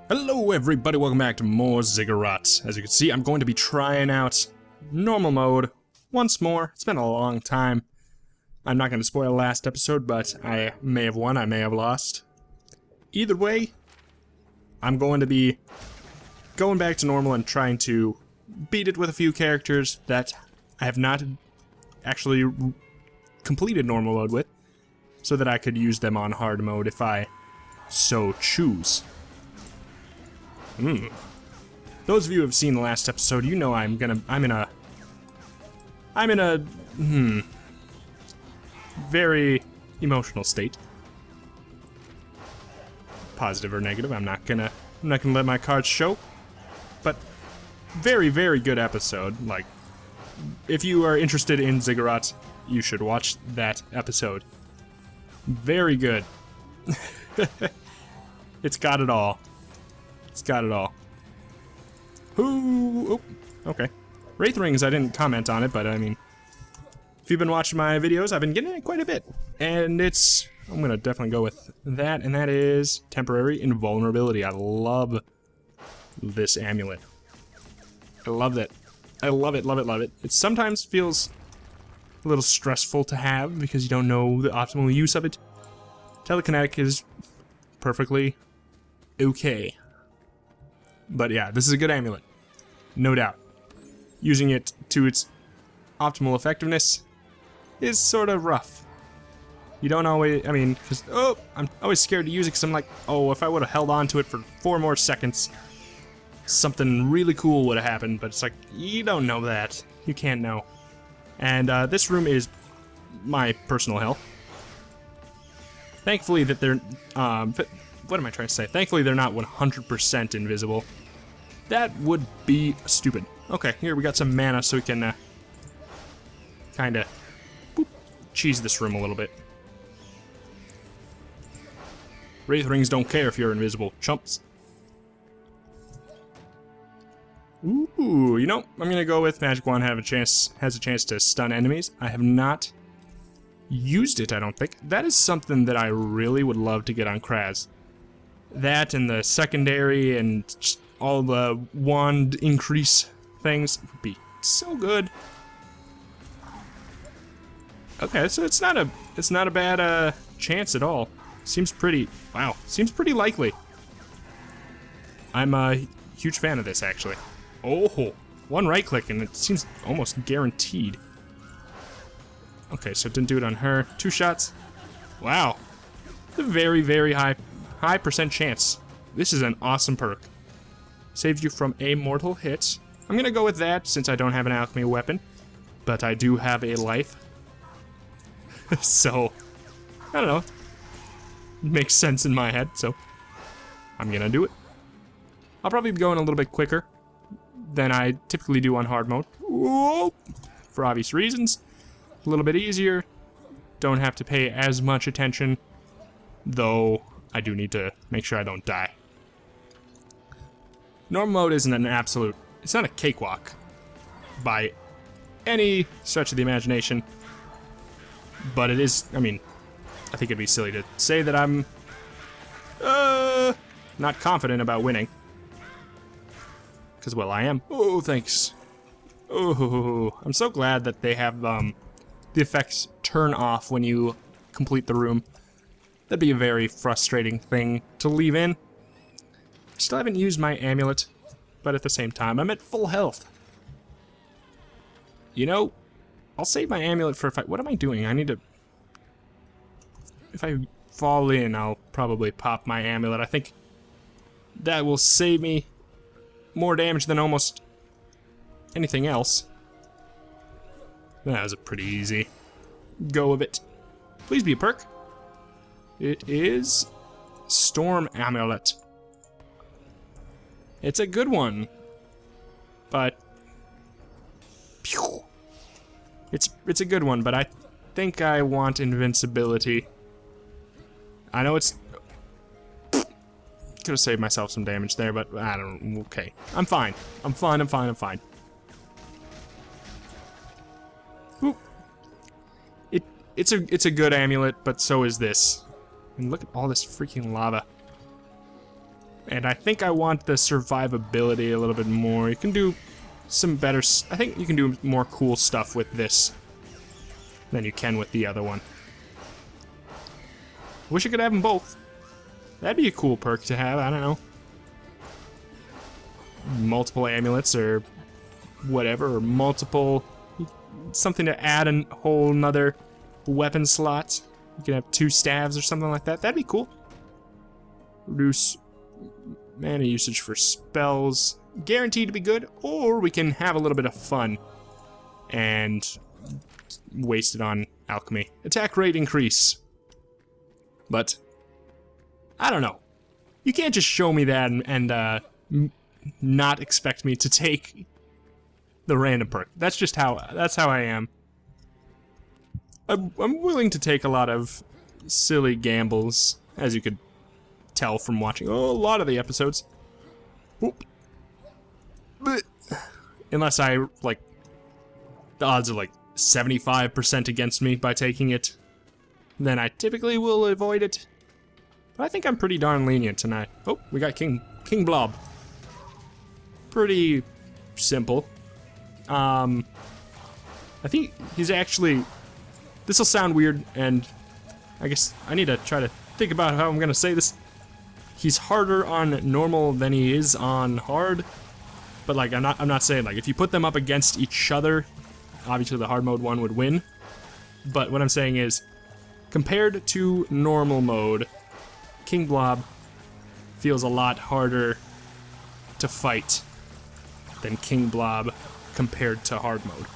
Hello everybody, welcome back to more Ziggurat. As you can see, I'm going to be trying out normal mode once more. It's been a long time. I'm not going to spoil last episode, but I may have won, I may have lost. Either way, I'm going to be going back to normal and trying to beat it with a few characters that I have not actually completed normal mode with, so that I could use them on hard mode if I so choose. Those of you who have seen the last episode, you know I'm in a very emotional state. Positive or negative, I'm not gonna let my cards show. But very, very good episode. Like, if you are interested in Ziggurat, you should watch that episode. Very good. It's got it all. It's got it all. Ooh, oh, okay. Wraith Rings, I didn't comment on it, but I mean, if you've been watching my videos, I've been getting it quite a bit. And I'm gonna definitely go with that, and that is Temporary Invulnerability. I love this amulet. I love that. I love it, love it, love it. It sometimes feels a little stressful to have because you don't know the optimal use of it. Telekinetic is perfectly okay. But yeah, this is a good amulet, no doubt. Using it to its optimal effectiveness is sort of rough. You don't always, I mean, because, I'm always scared to use it because I'm like, oh, if I would have held on to it for 4 more seconds, something really cool would have happened. But it's like, you don't know that. You can't know. And this room is my personal hell. Thankfully that they're, what am I trying to say? Thankfully they're not 100% invisible. That would be stupid. Okay, here we got some mana so we can kinda cheese this room a little bit. Wraith Rings don't care if you're invisible, chumps. Ooh, you know, I'm gonna go with Magic Wand has a chance to stun enemies. I have not used it, I don't think. That is something that I really would love to get on Kraz. That and the secondary and just all the wand increase things would be so good. Okay, so it's not a bad chance at all. Seems pretty seems pretty likely. I'm a huge fan of this actually. Oh, one right click and it seems almost guaranteed. Okay, so it didn't do it on her. 2 shots. Wow. It's a very, very high percent chance. This is an awesome perk. Saves you from a mortal hit. I'm gonna go with that since I don't have an alchemy weapon, but I do have a life. So, I don't know. It makes sense in my head, so I'm gonna do it. I'll probably be going a little bit quicker than I typically do on hard mode. Whoa! For obvious reasons. A little bit easier. Don't have to pay as much attention, though I do need to make sure I don't die. Normal mode isn't an absolute, it's not a cakewalk by any stretch of the imagination, but it is, I mean, I think it'd be silly to say that I'm not confident about winning. Because, well, I am. Oh, thanks. Oh, I'm so glad that they have the effects turn off when you complete the room. That'd be a very frustrating thing to leave in. Still haven't used my amulet, but at the same time, I'm at full health. You know, I'll save my amulet for if I... What am I doing? I need to... If I fall in, I'll probably pop my amulet. I think that will save me more damage than almost anything else. That was a pretty easy go of it. Please be a perk. It is Storm Amulet. It's a good one, but it's a good one, but I think I want invincibility. I know it's could have saved myself some damage there, but I don't. Okay, I'm fine. I'm fine. I'm fine. I'm fine. Oop. It's a good amulet, but so is this. And look at all this freaking lava. And I think I want the survivability a little bit more. You can do some better... I think you can do more cool stuff with this than you can with the other one. Wish I could have them both. That'd be a cool perk to have, I don't know. Multiple amulets or whatever, or multiple... something to add a whole nother weapon slot. You can have 2 staves or something like that. That'd be cool. Reduce mana usage for spells. Guaranteed to be good. Or we can have a little bit of fun and waste it on alchemy. Attack rate increase. But I don't know. You can't just show me that and not expect me to take the random perk. That's just how I am. I'm willing to take a lot of silly gambles, as you could tell from watching a lot of the episodes. Whoop. But unless I, like, the odds are like 75% against me by taking it, then I typically will avoid it. But I think I'm pretty darn lenient tonight. Oh, we got King Blob. Pretty simple. I think he's actually... This'll sound weird, and I guess I need to try to think about how I'm gonna say this. He's harder on normal than he is on hard. But like, I'm not saying, like, if you put them up against each other, obviously the hard mode one would win. But what I'm saying is, compared to normal mode, King Blob feels a lot harder to fight than King Blob compared to hard mode.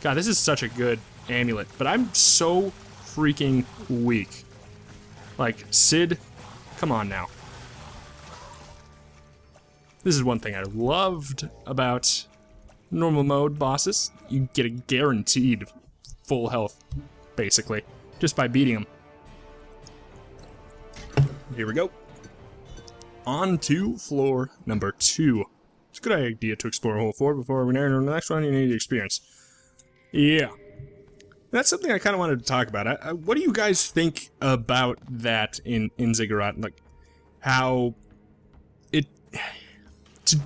God, this is such a good amulet, but I'm so freaking weak. Like, Sid, come on now. This is one thing I loved about normal mode bosses. You get a guaranteed full health, basically, just by beating them. Here we go. On to floor number 2. It's a good idea to explore a whole floor before we enter the next one. You need the experience. Yeah. That's something I kind of wanted to talk about. What do you guys think about that in Ziggurat? Like, how it...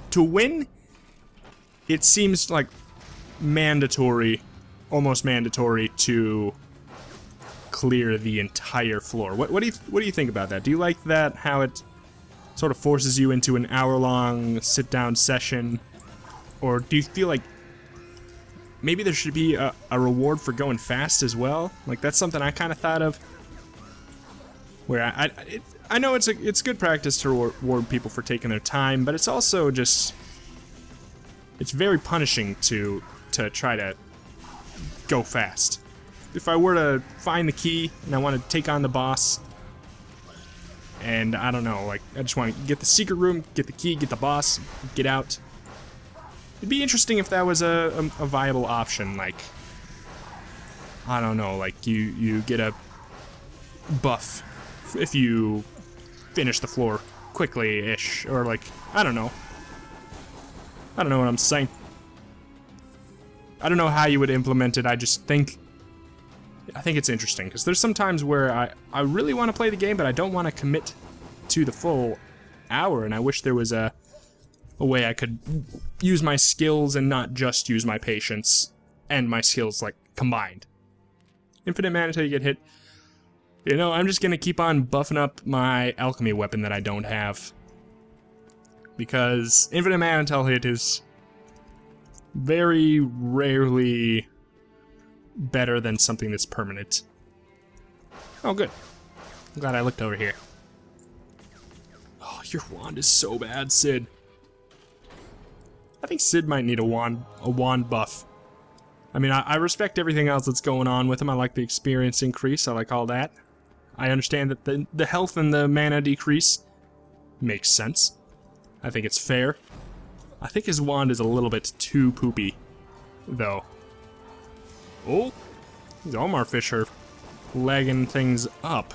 To win, it seems like mandatory, almost mandatory to clear the entire floor. What do you think about that? Do you like that, how it sort of forces you into an hour-long sit-down session? Or do you feel like maybe there should be a reward for going fast as well? Like, that's something I kind of thought of. Where I know it's good practice to reward people for taking their time, but it's also just... It's very punishing to try to go fast. If I were to find the key and I want to take on the boss, and I don't know, like, I just want to get the secret room, get the key, get the boss, get out. It'd be interesting if that was a viable option, like, I don't know, like you get a buff if you finish the floor quickly-ish, or like, I don't know what I'm saying. I don't know how you would implement it. I think it's interesting, because there's some times where I really want to play the game, but I don't want to commit to the full hour, and I wish there was a way I could use my skills and not just use my patience and my skills, like, combined. Infinite mana until you get hit. You know, I'm just gonna keep on buffing up my alchemy weapon that I don't have. Because infinite mana until hit is very rarely better than something that's permanent. Oh, good. I'm glad I looked over here. Oh, your wand is so bad, Sid. I think Sid might need a wand buff. I mean, I respect everything else that's going on with him. I like the experience increase. I like all that. I understand that the health and the mana decrease makes sense. I think it's fair. I think his wand is a little bit too poopy, though. Oh, these Omar fish are lagging things up.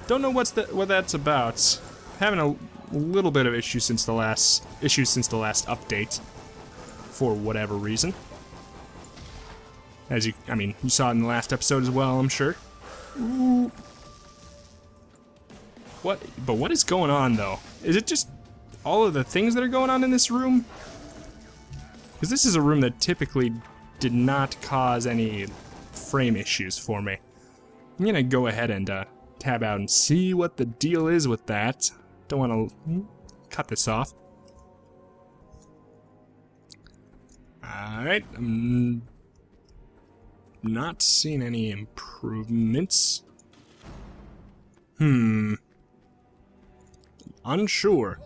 Don't know what that's about. Having a little bit of issues since the last update, for whatever reason. As you saw in the last episode as well, I'm sure. Ooh. But what is going on, though? Is it just all of the things that are going on in this room? Because this is a room that typically did not cause any frame issues for me. I'm gonna go ahead and tab out and see what the deal is with that. Don't want to cut this off. Alright, I'm not seeing any improvements. Unsure.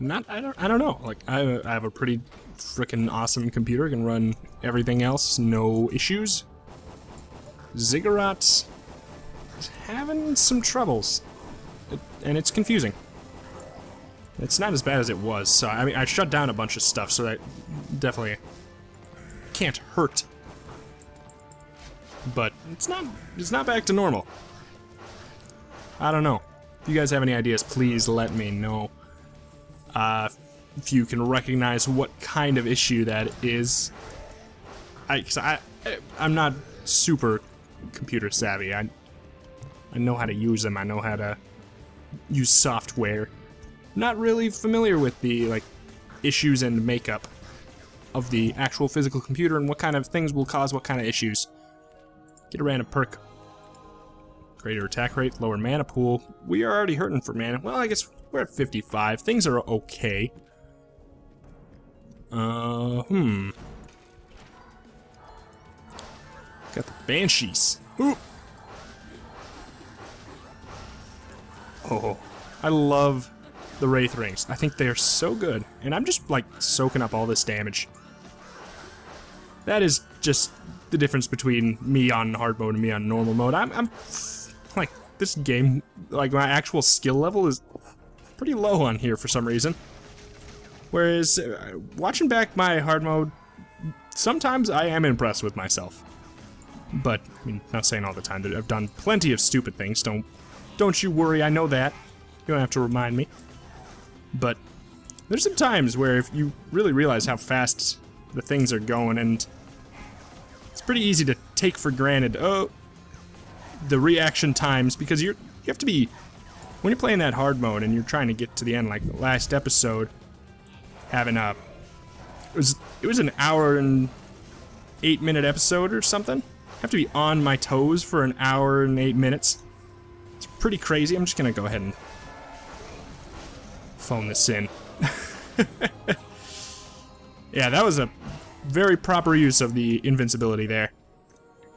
I don't know. Like, I have a pretty freaking awesome computer, can run everything else, no issues. Ziggurat is having some troubles, and it's confusing. It's not as bad as it was, so I mean, I shut down a bunch of stuff, so that definitely can't hurt. But it's not back to normal. I don't know. If you guys have any ideas, please let me know. If you can recognize what kind of issue that is. I'm not super computer savvy. I know how to use them. I know how to use software. Not really familiar with the issues and makeup of the actual physical computer and what kind of things will cause what kind of issues. Get a random perk. Greater attack rate, lower mana pool. We are already hurting for mana. Well, I guess we're at 55. Things are okay. Got the Banshees. Ooh. Oh, I love the Wraith Rings. I think they are so good. And I'm just, soaking up all this damage. That is just the difference between me on hard mode and me on normal mode. I'm this game, my actual skill level is pretty low on here for some reason. Whereas, watching back my hard mode, sometimes I am impressed with myself. But, I mean, not saying all the time. I've done plenty of stupid things. Don't you worry, I know that. You don't have to remind me. But there's some times where if you really realize how fast the things are going, and it's pretty easy to take for granted, the reaction times, because you have to be, when you're playing that hard mode and you're trying to get to the end, like the last episode, having it was an hour and 8-minute episode or something. I have to be on my toes for an hour and 8 minutes. It's pretty crazy. I'm just gonna go ahead and phone this in. Yeah, that was a very proper use of the invincibility there.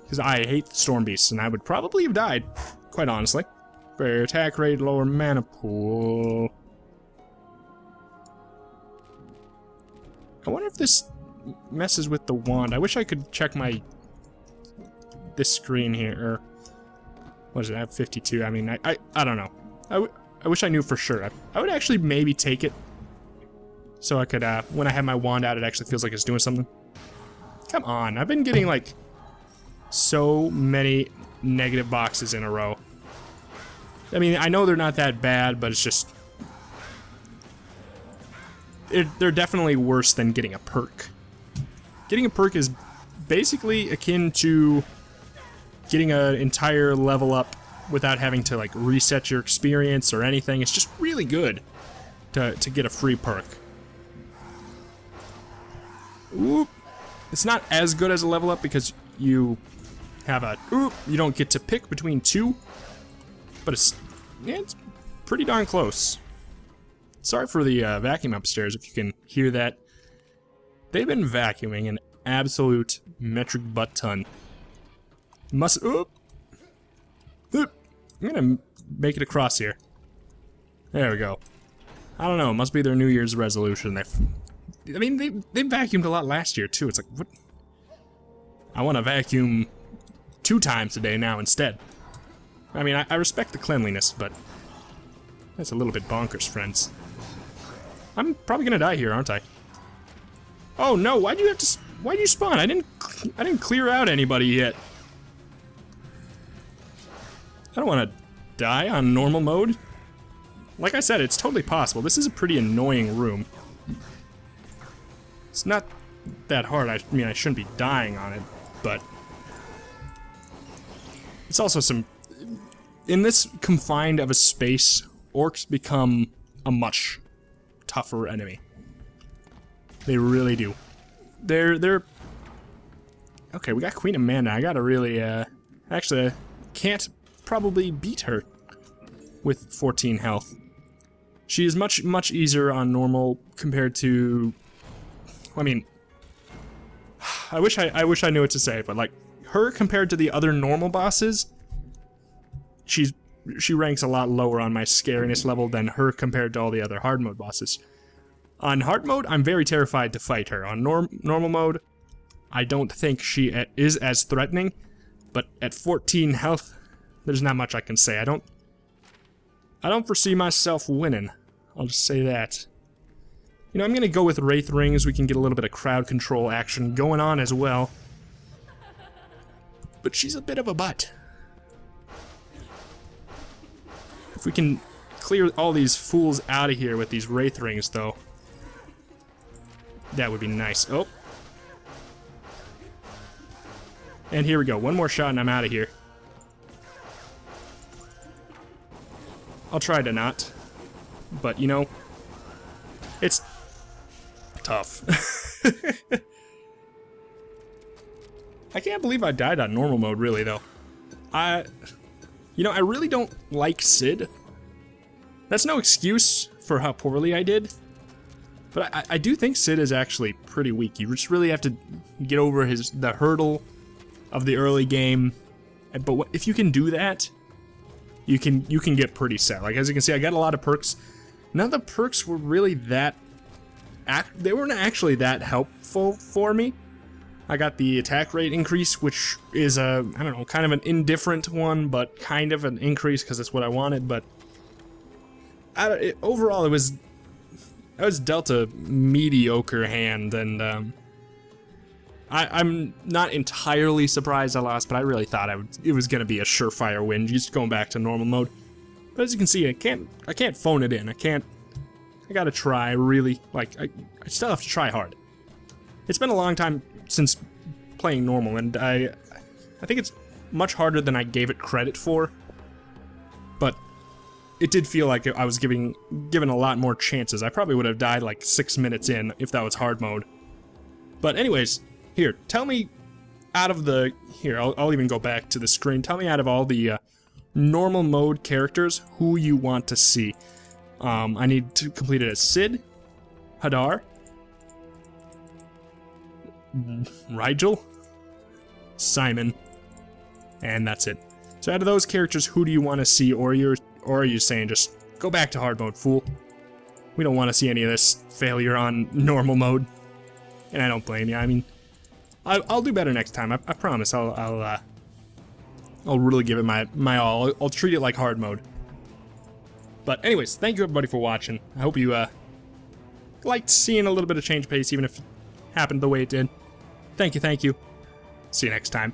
Because I hate Storm Beasts, and I would probably have died, quite honestly. Greater attack rate, lower mana pool. I wonder if this messes with the wand. I wish I could check this screen here, or what is it? I have 52. I mean, I don't know. I wish I knew for sure. I would actually maybe take it, so I could when I have my wand out, it actually feels like it's doing something. Come on, I've been getting so many negative boxes in a row. I mean, I know they're not that bad, but it's just they're definitely worse than getting a perk. Getting a perk is basically akin to getting an entire level up without having to reset your experience or anything. It's just really good to get a free perk. Oop. It's not as good as a level up because you have you don't get to pick between two, but it's pretty darn close. Sorry for the vacuum upstairs, if you can hear that. They've been vacuuming an absolute metric butt ton. I'm gonna make it across here. There we go. I don't know, it must be their New Year's resolution. I mean, they vacuumed a lot last year too. It's like, what? I want to vacuum 2 times a day now instead. I mean, I respect the cleanliness, but that's a little bit bonkers, friends. I'm probably gonna die here, aren't I? Oh no! Why'd you spawn? I didn't clear out anybody yet. I don't want to die on normal mode. Like I said, it's totally possible. This is a pretty annoying room. It's not that hard. I mean, I shouldn't be dying on it, but it's also in this confined of a space, orcs become a much tougher enemy. They really do. They're okay. We got Queen Amanda. I gotta really actually I can't probably beat her with 14 health. She is much easier on normal compared to. I mean, I wish I knew what to say, but like her compared to the other normal bosses, she ranks a lot lower on my scariness level than her compared to all the other hard mode bosses. On hard mode, I'm very terrified to fight her. On normal mode, I don't think she is as threatening, but at 14 health, there's not much I can say. I don't foresee myself winning. I'll just say that. You know, I'm gonna go with Wraith Rings. We can get a little bit of crowd control action going on as well. But she's a bit of a butt. If we can clear all these fools out of here with these Wraith Rings, though, that would be nice. Oh. And here we go. One more shot and I'm out of here. I'll try to not. But, you know, it's tough. I can't believe I died on normal mode, really, though. You know, I really don't like Sid. That's no excuse for how poorly I did. But I do think Sid is actually pretty weak. You just really have to get over the hurdle of the early game. But if you can do that, you can get pretty set. Like, as you can see, I got a lot of perks. None of the perks were really that... They weren't actually that helpful for me. I got the attack rate increase, which is I don't know, kind of an indifferent one, but kind of an increase because that's what I wanted. But overall, I was dealt a mediocre hand, and I'm not entirely surprised I lost, but I really thought it was going to be a surefire win, just going back to normal mode. But as you can see, I can't phone it in. I gotta try, really. Like, I still have to try hard. It's been a long time since playing normal, and I think it's much harder than I gave it credit for. But it did feel like I was given a lot more chances. I probably would have died like 6 minutes in if that was hard mode. But anyways, here, tell me out of the... Here, I'll even go back to the screen. Tell me out of all the normal mode characters who you want to see. I need to complete it as Sid, Hadar, Rigel, Simon, and that's it. So out of those characters, who do you want to see, or are you saying just go back to hard mode, fool? We don't want to see any of this failure on normal mode, and I don't blame you. I mean, I'll do better next time. I promise. I'll really give it my all. I'll treat it like hard mode. But anyways, thank you everybody for watching. I hope you liked seeing a little bit of change pace, even if it happened the way it did. Thank you. See you next time.